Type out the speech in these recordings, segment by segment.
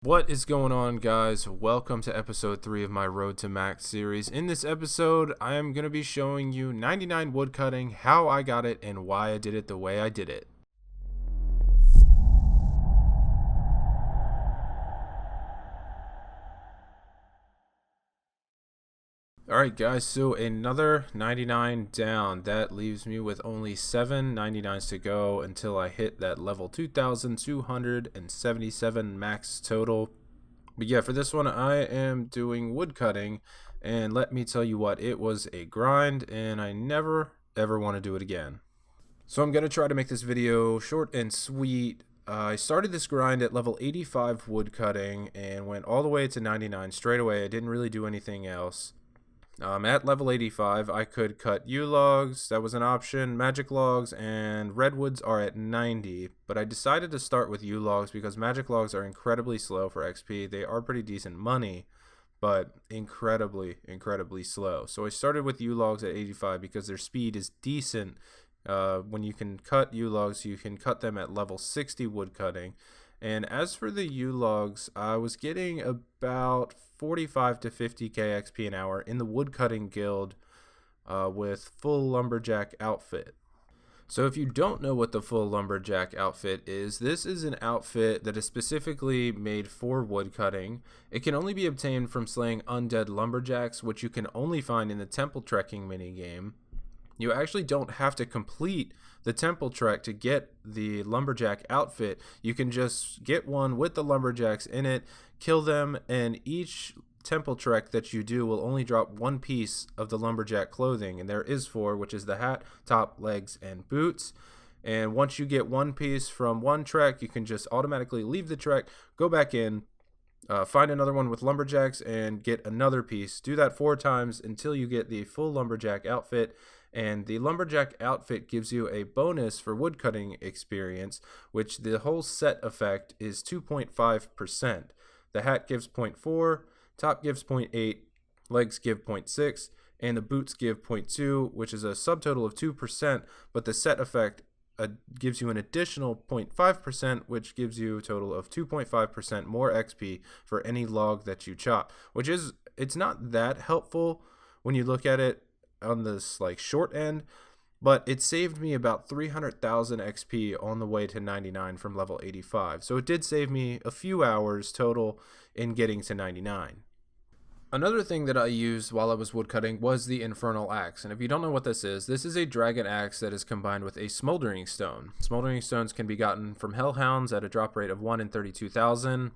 What is going on, guys? Welcome to episode 3 of my Road to Max series. In this episode, I am going to be showing you 99 woodcutting, how I got it, and why I did it the way I did it. Alright guys, so another 99 down. That leaves me with only 7 99s to go until I hit that level 2277 max total. But yeah, for this one I am doing woodcutting, and let me tell you what, it was a grind and I never ever want to do it again. So I'm going to try to make this video short and sweet. I started this grind at level 85 woodcutting and went all the way to 99 straight away. I didn't really do anything else. At level 85, I could cut yew logs, that was an option, magic logs, and redwoods are at 90, but I decided to start with yew logs because magic logs are incredibly slow for XP. They are pretty decent money, but incredibly slow. So I started with yew logs at 85 because their speed is decent. When you can cut yew logs, you can cut them at level 60 woodcutting. And as for the yew logs, I was getting about 45 to 50k XP an hour in the woodcutting guild with full Lumberjack Outfit. So if you don't know what the full Lumberjack Outfit is, this is an outfit that is specifically made for woodcutting. It can only be obtained from slaying undead lumberjacks, which you can only find in the temple trekking minigame. You actually don't have to complete the temple trek to get the lumberjack outfit. You can just get one with the lumberjacks in it, kill them, and each temple trek that you do will only drop one piece of the lumberjack clothing, and there is 4, which is the hat, top, legs, and boots. And once you get one piece from one trek, you can just automatically leave the trek, go back in, find another one with lumberjacks, and get another piece. Do that 4 times until you get the full lumberjack outfit. And the lumberjack outfit gives you a bonus for woodcutting experience, which the whole set effect is 2.5%. The hat gives 0.4, top gives 0.8, legs give 0.6, and the boots give 0.2, which is a subtotal of 2%, but the set effect gives you an additional 0.5%, which gives you a total of 2.5% more XP for any log that you chop, which is, it's not that helpful when you look at it on this short end, but it saved me about 300,000 XP on the way to 99 from level 85. So it did save me a few hours total in getting to 99. Another thing that I used while I was woodcutting was the Infernal Axe, and if you don't know what this is a dragon axe that is combined with a smoldering stone. Smoldering stones can be gotten from hellhounds at a drop rate of 1 in 32,000.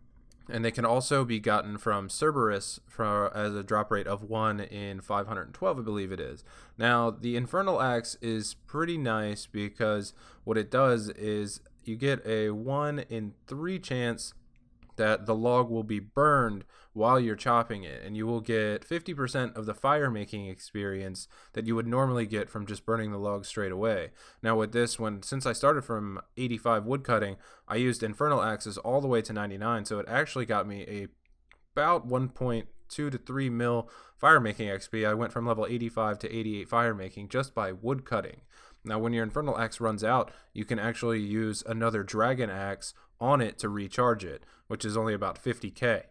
And they can also be gotten from Cerberus as a drop rate of 1 in 512, I believe it is. Now, the Infernal Axe is pretty nice because what it does is you get a 1 in 3 chance that the log will be burned while you're chopping it, and you will get 50% of the fire making experience that you would normally get from just burning the log straight away. Now with this one, since I started from 85 woodcutting, I used Infernal Axes all the way to 99, so it actually got me about 1.2 to 3 mil fire making XP. I went from level 85 to 88 fire making just by woodcutting. Now when your Infernal Axe runs out, you can actually use another Dragon Axe on it to recharge it, which is only about 50k.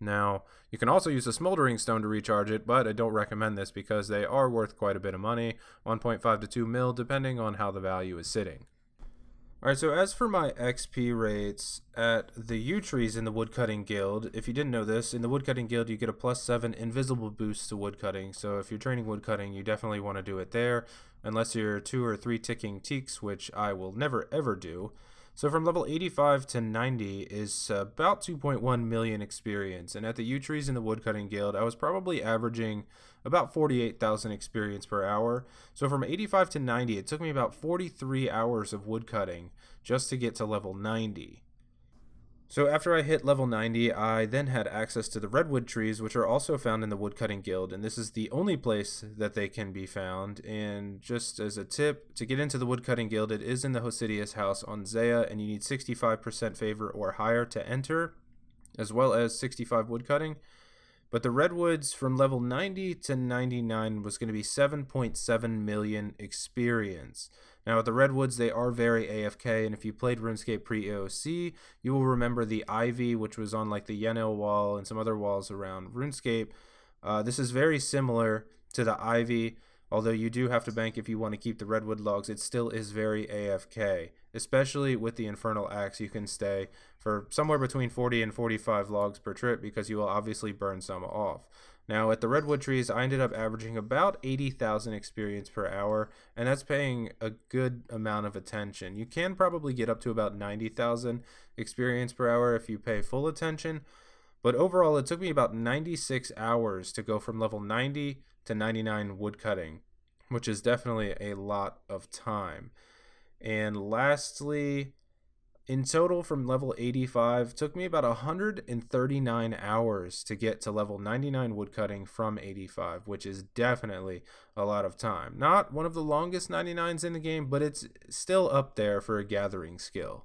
Now, you can also use a Smoldering Stone to recharge it, but I don't recommend this because they are worth quite a bit of money, 1.5 to 2 mil, depending on how the value is sitting. Alright, so as for my XP rates at the yew trees in the Woodcutting Guild, if you didn't know this, in the Woodcutting Guild you get a +7 invisible boost to woodcutting, so if you're training woodcutting, you definitely want to do it there, unless you're 2 or 3 ticking teaks, which I will never ever do. So from level 85 to 90 is about 2.1 million experience, and at the yew trees in the Woodcutting Guild, I was probably averaging about 48,000 experience per hour. So from 85 to 90, it took me about 43 hours of woodcutting just to get to level 90. So after I hit level 90, I then had access to the Redwood Trees, which are also found in the Woodcutting Guild, and this is the only place that they can be found. And just as a tip, to get into the Woodcutting Guild, it is in the Hosidius house on Zaya, and you need 65% favor or higher to enter, as well as 65 woodcutting. But the Redwoods from level 90 to 99 was going to be 7.7 million experience. Now with the Redwoods, they are very AFK, and if you played RuneScape pre-AOC, you will remember the Ivy, which was on like the Yenil wall and some other walls around RuneScape. This is very similar to the Ivy, although you do have to bank if you want to keep the Redwood logs. It still is very AFK, especially with the Infernal Axe. You can stay for somewhere between 40 and 45 logs per trip because you will obviously burn some off. Now at the Redwood Trees, I ended up averaging about 80,000 experience per hour, and that's paying a good amount of attention. You can probably get up to about 90,000 experience per hour if you pay full attention, but overall it took me about 96 hours to go from level 90 to 99 woodcutting, which is definitely a lot of time. And lastly, in total from level 85, took me about 139 hours to get to level 99 woodcutting from 85, which is definitely a lot of time. Not one of the longest 99s in the game, but it's still up there for a gathering skill.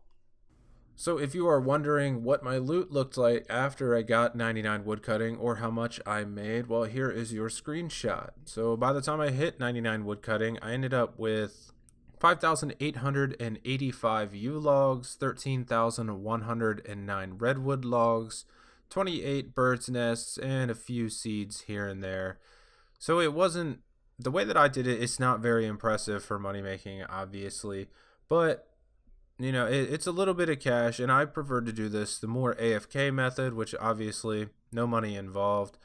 So if you are wondering what my loot looked like after I got 99 woodcutting or how much I made, well, here is your screenshot. So by the time I hit 99 woodcutting, I ended up with 5,885 U logs, 13,109 redwood logs, 28 bird's nests, and a few seeds here and there. So it wasn't, the way that I did it, it's not very impressive for money making, obviously, but you know, it's a little bit of cash, and I prefer to do this the more AFK method, which obviously no money involved.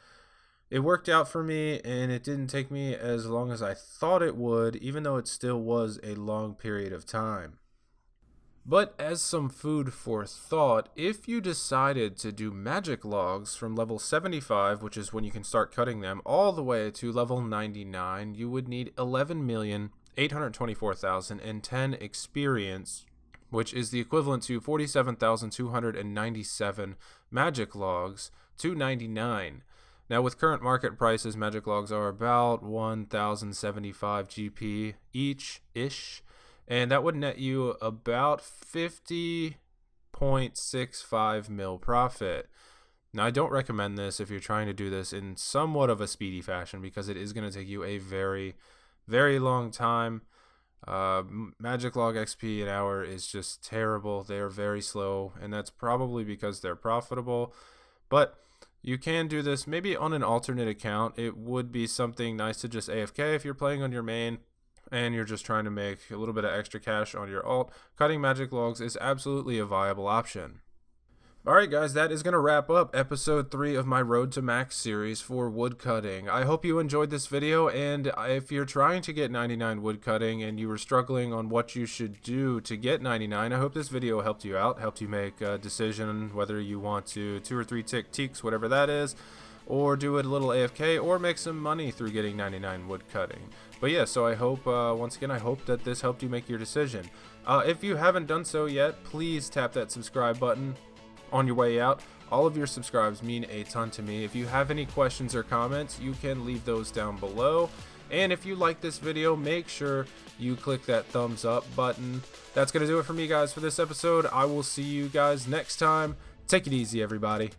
It worked out for me, and it didn't take me as long as I thought it would, even though it still was a long period of time. But as some food for thought, if you decided to do magic logs from level 75, which is when you can start cutting them, all the way to level 99, you would need 11,824,010 experience, which is the equivalent to 47,297 magic logs to 99. Now with current market prices, magic logs are about 1,075 GP each-ish, and that would net you about 50.65 mil profit. Now I don't recommend this if you're trying to do this in somewhat of a speedy fashion because it is going to take you a very, very long time. Magic log XP an hour is just terrible. They are very slow, and that's probably because they're profitable. But you can do this maybe on an alternate account. It would be something nice to just AFK if you're playing on your main and you're just trying to make a little bit of extra cash on your alt. Cutting magic logs is absolutely a viable option. Alright guys, that is going to wrap up episode 3 of my Road to Max series for woodcutting. I hope you enjoyed this video, and if you're trying to get 99 woodcutting and you were struggling on what you should do to get 99, I hope this video helped you out, helped you make a decision whether you want to 2 or 3 tick teaks, whatever that is, or do it a little AFK, or make some money through getting 99 woodcutting. But yeah, so I hope, once again, I hope that this helped you make your decision. If you haven't done so yet, please tap that subscribe button on your way out. All of your subscribes mean a ton to me. If you have any questions or comments, you can leave those down below. And if you like this video, make sure you click that thumbs up button. That's going to do it for me, guys, for this episode. I will see you guys next time. Take it easy, everybody.